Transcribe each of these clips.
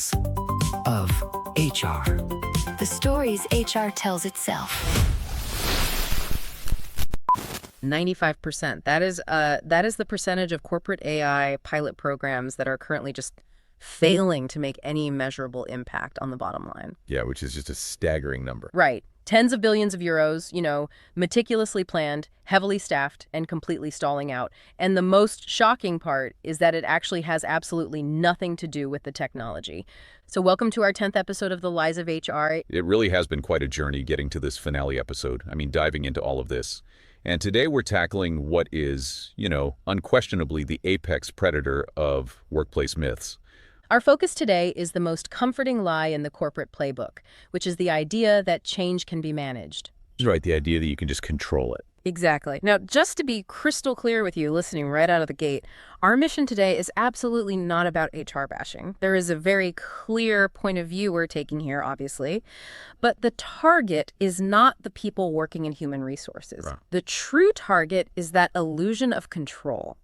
stories of HR. The stories HR tells itself. 95%. That is the percentage of corporate AI pilot programs that are currently just failing to make any measurable impact on the bottom line. Yeah, which is just a staggering number. Right. Tens of billions of euros, meticulously planned, heavily staffed, and completely stalling out. And the most shocking part is that it actually has absolutely nothing to do with the technology. So welcome to our 10th episode of The Lies of HR. It really has been quite a journey getting to this finale episode. Diving into all of this. And today we're tackling what is, unquestionably the apex predator of workplace myths. Our focus today is the most comforting lie in the corporate playbook, which is the idea that change can be managed. Right, the idea that you can just control it. Exactly. Now, just to be crystal clear with you listening right out of the gate, our mission today is absolutely not about HR bashing. There is a very clear point of view we're taking here, obviously, but the target is not the people working in human resources. Right. The true target is that illusion of control.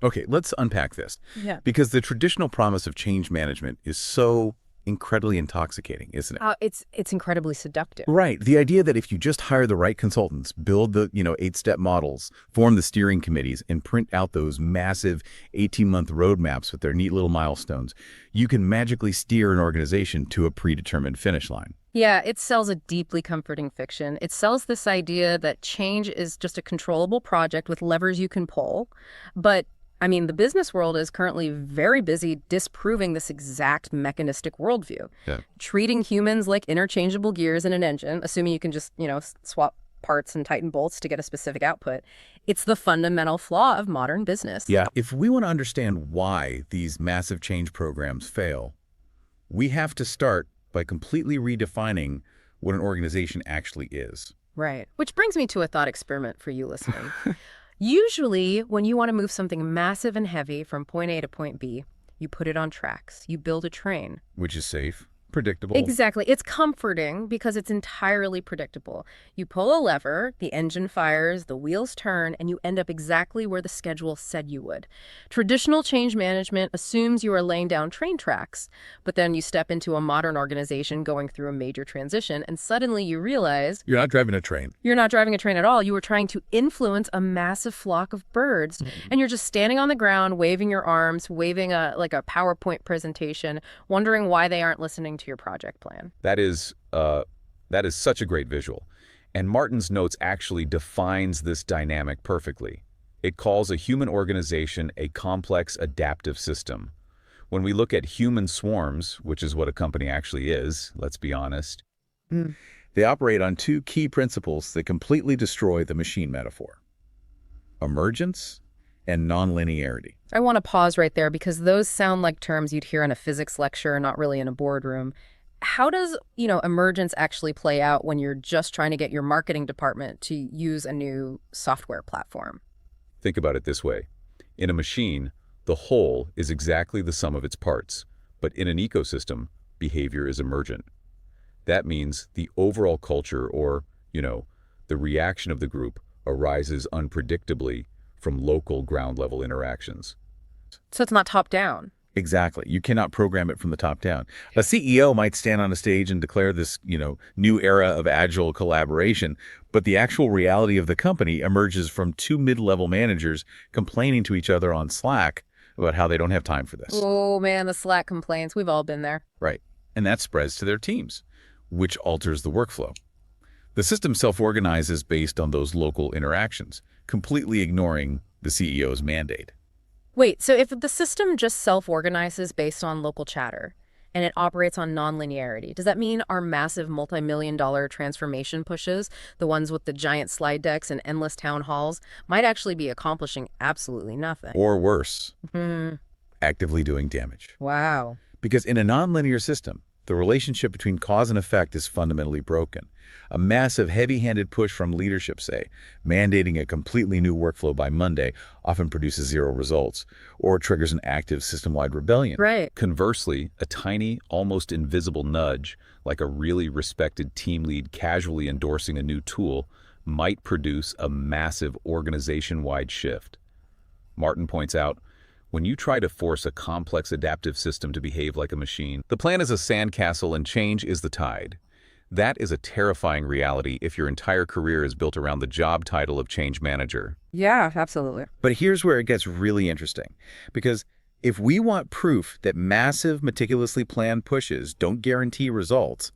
Okay, let's unpack this. Yeah. Because the traditional promise of change management is so incredibly intoxicating, isn't it? It's incredibly seductive. Right. The idea that if you just hire the right consultants, build the, 8-step models, form the steering committees, and print out those massive 18-month roadmaps with their neat little milestones, you can magically steer an organization to a predetermined finish line. Yeah, it sells a deeply comforting fiction. It sells this idea that change is just a controllable project with levers you can pull. But the business world is currently very busy disproving this exact mechanistic worldview. Yeah. Treating humans like interchangeable gears in an engine, assuming you can just, swap parts and tighten bolts to get a specific output. It's the fundamental flaw of modern business. Yeah. If we want to understand why these massive change programs fail, we have to start by completely redefining what an organization actually is. Right. Which brings me to a thought experiment for you listening. Usually, when you want to move something massive and heavy from point A to point B, you put it on tracks. You build a train. Which is safe, predictable. Exactly. It's comforting because it's entirely predictable. You pull a lever, the engine fires, the wheels turn, and you end up exactly where the schedule said you would. Traditional change management assumes you are laying down train tracks, but then you step into a modern organization going through a major transition, and suddenly you realize You're not driving a train. you're not driving a train at all. You were trying to influence a massive flock of birds, and you're just standing on the ground, waving your arms, waving a PowerPoint presentation, wondering why they aren't listening to your project plan. That is such a great visual. And Martin's notes actually defines this dynamic perfectly. It calls a human organization a complex adaptive system. When we look at human swarms, which is what a company actually is, let's be honest, they operate on two key principles that completely destroy the machine metaphor: emergence and nonlinearity. I want to pause right there because those sound like terms you'd hear in a physics lecture, not really in a boardroom. How does, emergence actually play out when you're just trying to get your marketing department to use a new software platform? Think about it this way. In a machine, the whole is exactly the sum of its parts, but in an ecosystem, behavior is emergent. That means the overall culture or, the reaction of the group arises unpredictably from local ground-level interactions. So it's not top-down. Exactly. You cannot program it from the top down. A CEO might stand on a stage and declare this, new era of agile collaboration, but the actual reality of the company emerges from two mid-level managers complaining to each other on Slack about how they don't have time for this. Oh, man, the Slack complaints. We've all been there. Right. And that spreads to their teams, which alters the workflow. The system self-organizes based on those local interactions, completely ignoring the CEO's mandate. Wait, so if the system just self-organizes based on local chatter and it operates on nonlinearity, does that mean our massive multi-million-dollar transformation pushes, the ones with the giant slide decks and endless town halls, might actually be accomplishing absolutely nothing? Or worse, actively doing damage. Wow. Because in a nonlinear system, the relationship between cause and effect is fundamentally broken. A massive, heavy-handed push from leadership, say, mandating a completely new workflow by Monday, often produces zero results, or triggers an active system-wide rebellion. Right. Conversely, a tiny, almost invisible nudge, like a really respected team lead casually endorsing a new tool, might produce a massive organization-wide shift. Martin points out, When you try to force a complex adaptive system to behave like a machine, the plan is a sandcastle and change is the tide. That is a terrifying reality if your entire career is built around the job title of change manager. Yeah, absolutely. But here's where it gets really interesting, because if we want proof that massive, meticulously planned pushes don't guarantee results,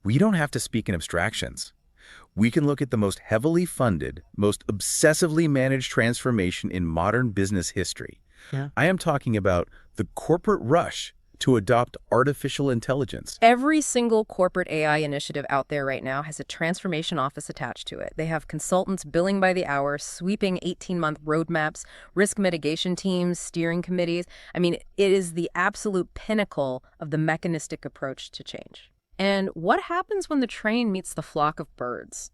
we don't have to speak in abstractions. We can look at the most heavily funded, most obsessively managed transformation in modern business history. Yeah. I am talking about the corporate rush to adopt artificial intelligence. Every single corporate AI initiative out there right now has a transformation office attached to it. They have consultants billing by the hour, sweeping 18-month roadmaps, risk mitigation teams, steering committees. I mean, it is the absolute pinnacle of the mechanistic approach to change. And what happens when the train meets the flock of birds?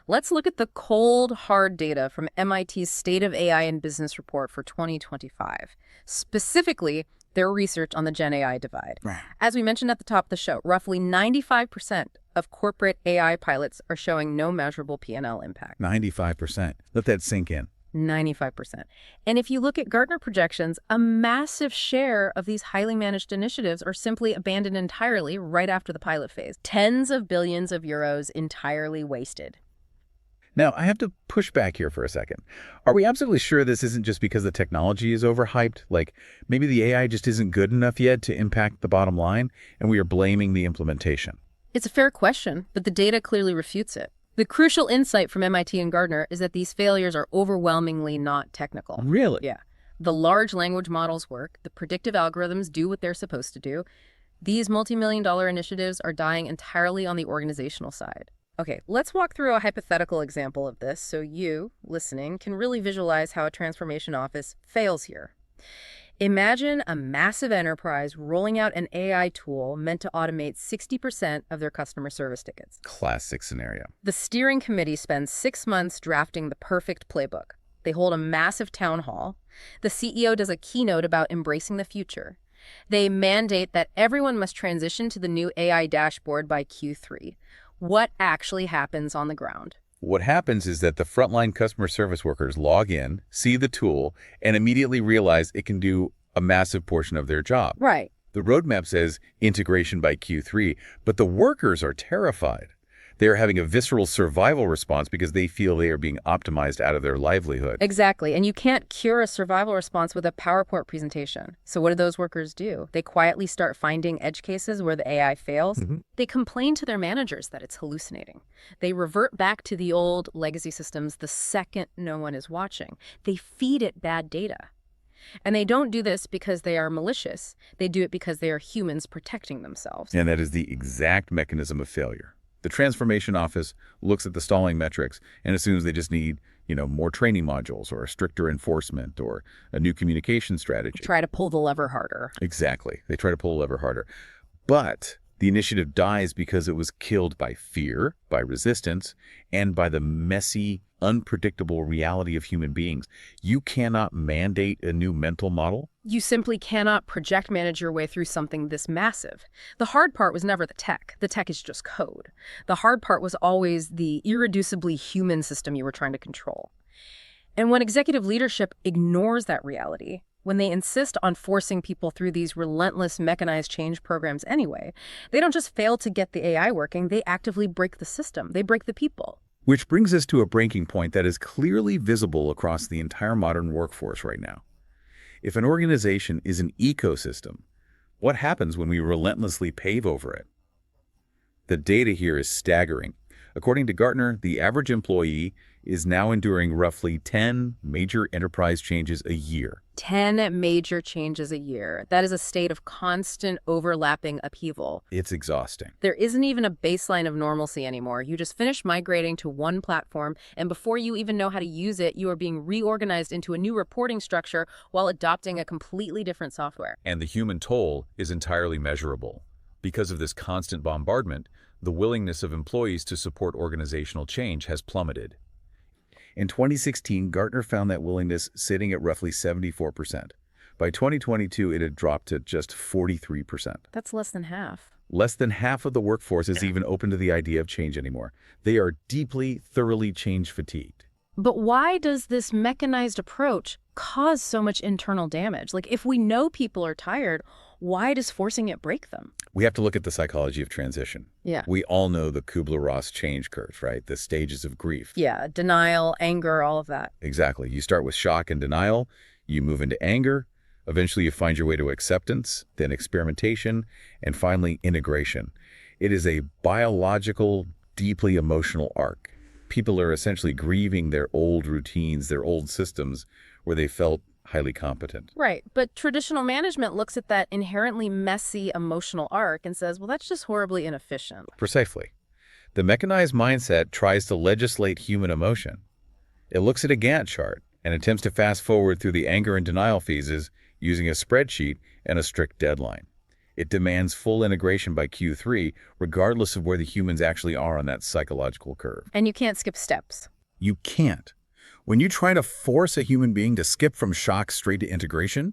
Let's look at the cold, hard data from MIT's State of AI in Business report for 2025. Specifically, their research on the Gen AI divide. As we mentioned at the top of the show, roughly 95% of corporate AI pilots are showing no measurable P&L impact. 95%. Let that sink in. 95%. And if you look at Gartner projections, a massive share of these highly managed initiatives are simply abandoned entirely right after the pilot phase. Tens of billions of euros entirely wasted. Now, I have to push back here for a second. Are we absolutely sure this isn't just because the technology is overhyped? Like, maybe the AI just isn't good enough yet to impact the bottom line, and we are blaming the implementation? It's a fair question, but the data clearly refutes it. The crucial insight from MIT and Gartner is that these failures are overwhelmingly not technical. Really? Yeah. The large language models work. The predictive algorithms do what they're supposed to do. These multi-million-dollar initiatives are dying entirely on the organizational side. Okay, let's walk through a hypothetical example of this so you, listening, can really visualize how a transformation office fails here. Imagine a massive enterprise rolling out an AI tool meant to automate 60% of their customer service tickets. Classic scenario. The steering committee spends 6 months drafting the perfect playbook. They hold a massive town hall. The CEO does a keynote about embracing the future. They mandate that everyone must transition to the new AI dashboard by Q3. What actually happens on the ground? What happens is that the frontline customer service workers log in, see the tool, and immediately realize it can do a massive portion of their job. Right. The roadmap says integration by Q3, but the workers are terrified. They are having a visceral survival response because they feel they are being optimized out of their livelihood. Exactly. And you can't cure a survival response with a PowerPoint presentation. So what do those workers do? They quietly start finding edge cases where the AI fails. They complain to their managers that it's hallucinating. They revert back to the old legacy systems the second no one is watching. They feed it bad data. And they don't do this because they are malicious. They do it because they are humans protecting themselves. And that is the exact mechanism of failure. The transformation office looks at the stalling metrics and assumes they just need, more training modules or a stricter enforcement or a new communication strategy. Try to pull the lever harder. Exactly. They try to pull the lever harder. But the initiative dies because it was killed by fear, by resistance, and by the messy, unpredictable reality of human beings. You cannot mandate a new mental model. You simply cannot project manage your way through something this massive. The hard part was never the tech. The tech is just code. The hard part was always the irreducibly human system you were trying to control. And when executive leadership ignores that reality, when they insist on forcing people through these relentless mechanized change programs anyway, they don't just fail to get the AI working, they actively break the system. They break the people. Which brings us to a breaking point that is clearly visible across the entire modern workforce right now. If an organization is an ecosystem, what happens when we relentlessly pave over it? The data here is staggering. According to Gartner, the average employee is now enduring roughly 10 major enterprise changes a year. 10 major changes a year. That is a state of constant overlapping upheaval. It's exhausting. There isn't even a baseline of normalcy anymore. You just finish migrating to one platform, and before you even know how to use it, you are being reorganized into a new reporting structure while adopting a completely different software. And the human toll is entirely measurable. Because of this constant bombardment, the willingness of employees to support organizational change has plummeted. In 2016, Gartner found that willingness sitting at roughly 74%. By 2022, it had dropped to just 43%. That's less than half. Less than half of the workforce is even open to the idea of change anymore. They are deeply, thoroughly change fatigued. But why does this mechanized approach cause so much internal damage? Like, if we know people are tired, why does forcing it break them? We have to look at the psychology of transition. Yeah. We all know the Kubler-Ross change curve, right? The stages of grief. Yeah, denial, anger, all of that. Exactly. You start with shock and denial, you move into anger, eventually you find your way to acceptance, then experimentation, and finally integration. It is a biological, deeply emotional arc. People are essentially grieving their old routines, their old systems where they felt highly competent. Right, but traditional management looks at that inherently messy emotional arc and says, well, that's just horribly inefficient. Precisely. The mechanized mindset tries to legislate human emotion. It looks at a Gantt chart and attempts to fast forward through the anger and denial phases using a spreadsheet and a strict deadline. It demands full integration by Q3, regardless of where the humans actually are on that psychological curve. And you can't skip steps. You can't. When you try to force a human being to skip from shock straight to integration,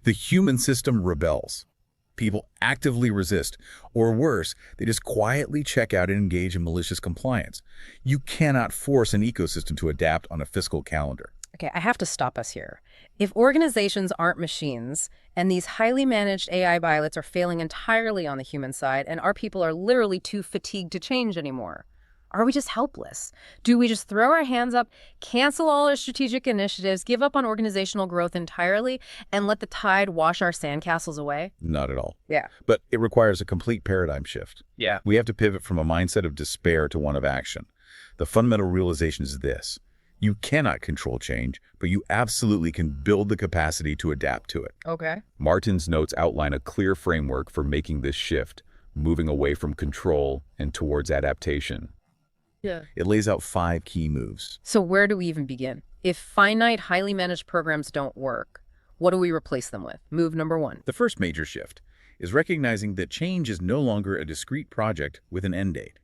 the human system rebels. People actively resist, or worse, they just quietly check out and engage in malicious compliance. You cannot force an ecosystem to adapt on a fiscal calendar. Okay, I have to stop us here. If organizations aren't machines, and these highly managed AI pilots are failing entirely on the human side, and our people are literally too fatigued to change anymore, are we just helpless? Do we just throw our hands up, cancel all our strategic initiatives, give up on organizational growth entirely, and let the tide wash our sandcastles away? Not at all. Yeah. But it requires a complete paradigm shift. Yeah. We have to pivot from a mindset of despair to one of action. The fundamental realization is this. You cannot control change, but you absolutely can build the capacity to adapt to it. Okay. Martin's notes outline a clear framework for making this shift, moving away from control and towards adaptation. Yeah. It lays out 5 key moves. So where do we even begin? If finite, highly managed programs don't work, what do we replace them with? Move number 1. The first major shift is recognizing that change is no longer a discrete project with an end date.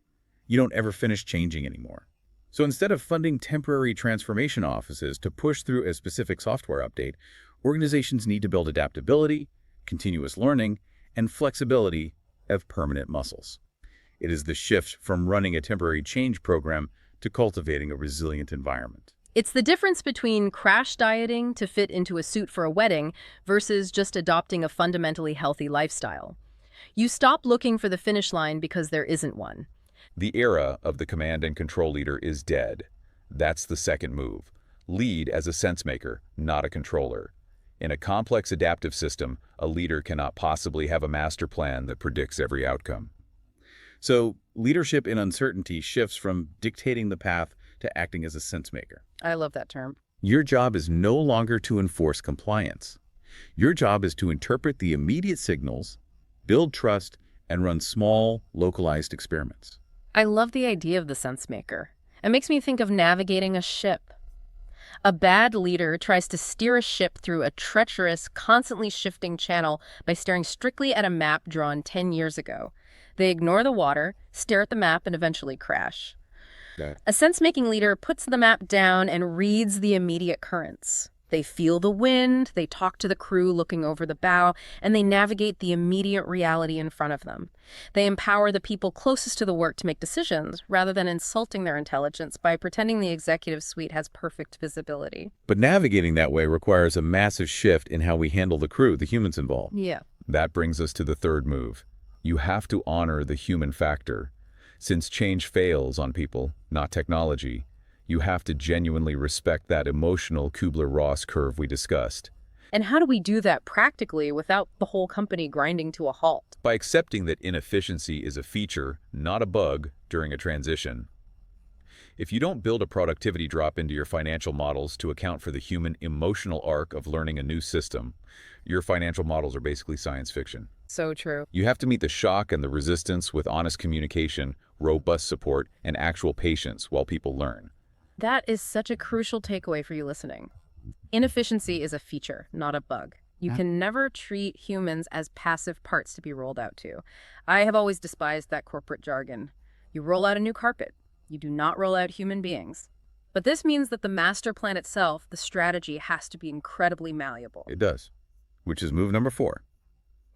You don't ever finish changing anymore. So instead of funding temporary transformation offices to push through a specific software update, organizations need to build adaptability, continuous learning, and flexibility of permanent muscles. It is the shift from running a temporary change program to cultivating a resilient environment. It's the difference between crash dieting to fit into a suit for a wedding versus just adopting a fundamentally healthy lifestyle. You stop looking for the finish line because there isn't one. The era of the command and control leader is dead. That's the second move. Lead as a sense maker, not a controller. In a complex adaptive system, a leader cannot possibly have a master plan that predicts every outcome. So leadership in uncertainty shifts from dictating the path to acting as a sense maker. I love that term. Your job is no longer to enforce compliance. Your job is to interpret the immediate signals, build trust, and run small, localized experiments. I love the idea of the sense maker. It makes me think of navigating a ship. A bad leader tries to steer a ship through a treacherous, constantly shifting channel by staring strictly at a map drawn 10 years ago. They ignore the water, stare at the map, and eventually crash. A sense-making leader puts the map down and reads the immediate currents. They feel the wind, they talk to the crew looking over the bow, and they navigate the immediate reality in front of them. They empower the people closest to the work to make decisions, rather than insulting their intelligence by pretending the executive suite has perfect visibility. But navigating that way requires a massive shift in how we handle the crew, the humans involved. Yeah. That brings us to the third move. You have to honor the human factor. Since change fails on people, not technology, you have to genuinely respect that emotional Kubler-Ross curve we discussed. And how do we do that practically without the whole company grinding to a halt? By accepting that inefficiency is a feature, not a bug, during a transition. If you don't build a productivity drop into your financial models to account for the human emotional arc of learning a new system, your financial models are basically science fiction. So true. You have to meet the shock and the resistance with honest communication, robust support, and actual patience while people learn. That is such a crucial takeaway for you listening. Inefficiency is a feature, not a bug. You can never treat humans as passive parts to be rolled out to. I have always despised that corporate jargon. You roll out a new carpet. You do not roll out human beings. But this means that the master plan itself, the strategy, has to be incredibly malleable. It does, which is move number 4.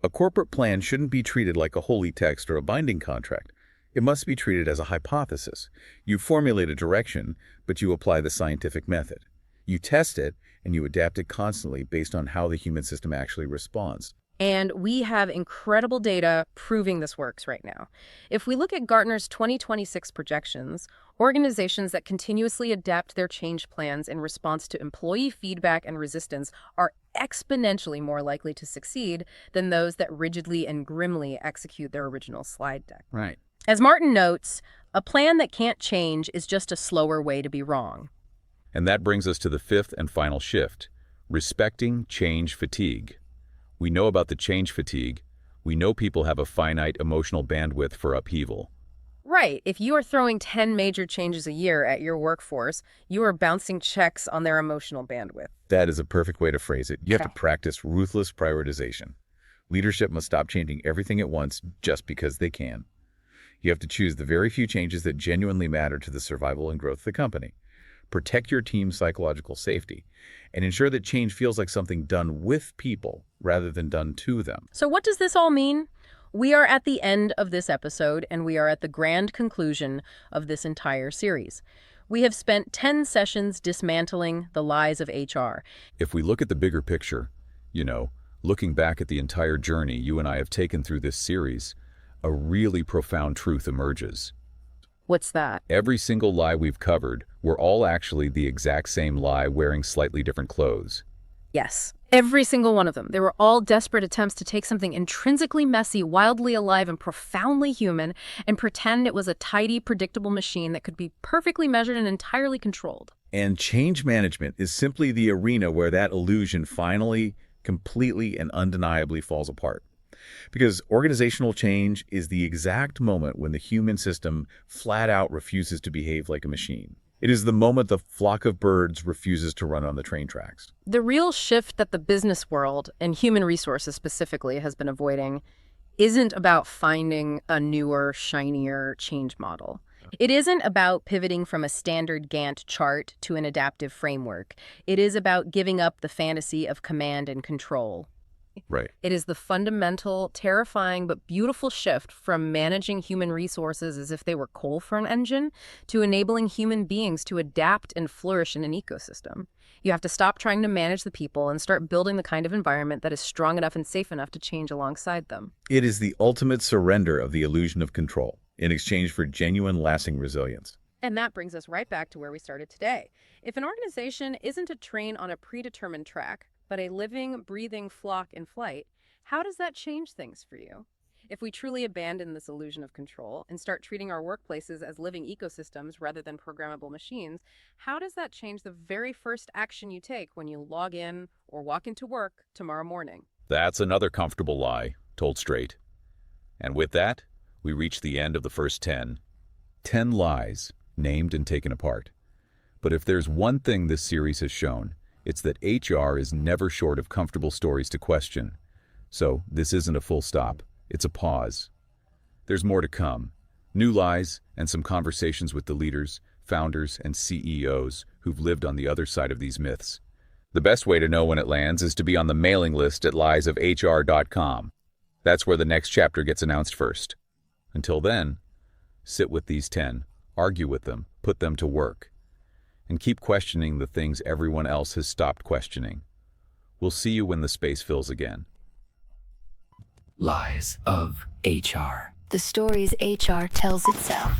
A corporate plan shouldn't be treated like a holy text or a binding contract. It must be treated as a hypothesis. You formulate a direction, but you apply the scientific method. You test it, and you adapt it constantly based on how the human system actually responds. And we have incredible data proving this works right now. If we look at Gartner's 2026 projections, organizations that continuously adapt their change plans in response to employee feedback and resistance are exponentially more likely to succeed than those that rigidly and grimly execute their original slide deck. Right. As Martin notes, a plan that can't change is just a slower way to be wrong. And that brings us to the fifth and final shift, respecting change fatigue. We know about the change fatigue. We know people have a finite emotional bandwidth for upheaval. Right. If you are throwing 10 major changes a year at your workforce, you are bouncing checks on their emotional bandwidth. That is a perfect way to phrase it. You have Okay. to practice ruthless prioritization. Leadership must stop changing everything at once just because they can. You have to choose the very few changes that genuinely matter to the survival and growth of the company. Protect your team's psychological safety, and ensure that change feels like something done with people rather than done to them. So what does this all mean? We are at the end of this episode, and we are at the grand conclusion of this entire series. We have spent 10 sessions dismantling the lies of HR. If we look at the bigger picture, looking back at the entire journey you and I have taken through this series, a really profound truth emerges. What's that? Every single lie we've covered, we're all actually the exact same lie wearing slightly different clothes. Yes. Every single one of them. They were all desperate attempts to take something intrinsically messy, wildly alive, and profoundly human and pretend it was a tidy, predictable machine that could be perfectly measured and entirely controlled. And change management is simply the arena where that illusion finally, completely, and undeniably falls apart. Because organizational change is the exact moment when the human system flat out refuses to behave like a machine. It is the moment the flock of birds refuses to run on the train tracks. The real shift that the business world, and human resources specifically, has been avoiding isn't about finding a newer, shinier change model. It isn't about pivoting from a standard Gantt chart to an adaptive framework. It is about giving up the fantasy of command and control. Right. It is the fundamental, terrifying, but beautiful shift from managing human resources as if they were coal for an engine to enabling human beings to adapt and flourish in an ecosystem. You have to stop trying to manage the people and start building the kind of environment that is strong enough and safe enough to change alongside them. It is the ultimate surrender of the illusion of control in exchange for genuine, lasting resilience. And that brings us right back to where we started today. If an organization isn't a train on a predetermined track, but a living, breathing flock in flight, how does that change things for you? If we truly abandon this illusion of control and start treating our workplaces as living ecosystems rather than programmable machines, how does that change the very first action you take when you log in or walk into work tomorrow morning? That's another comfortable lie, told straight. And with that, we reach the end of the first 10. 10 lies, named and taken apart. But if there's one thing this series has shown, it's that HR is never short of comfortable stories to question. So this isn't a full stop, it's a pause. There's more to come. New lies and some conversations with the leaders, founders, and CEOs who've lived on the other side of these myths. The best way to know when it lands is to be on the mailing list at liesofhr.com. That's where the next chapter gets announced first. Until then, sit with these 10, argue with them, put them to work, and keep questioning the things everyone else has stopped questioning. We'll see you when the space fills again. Lies of HR. The stories HR tells itself.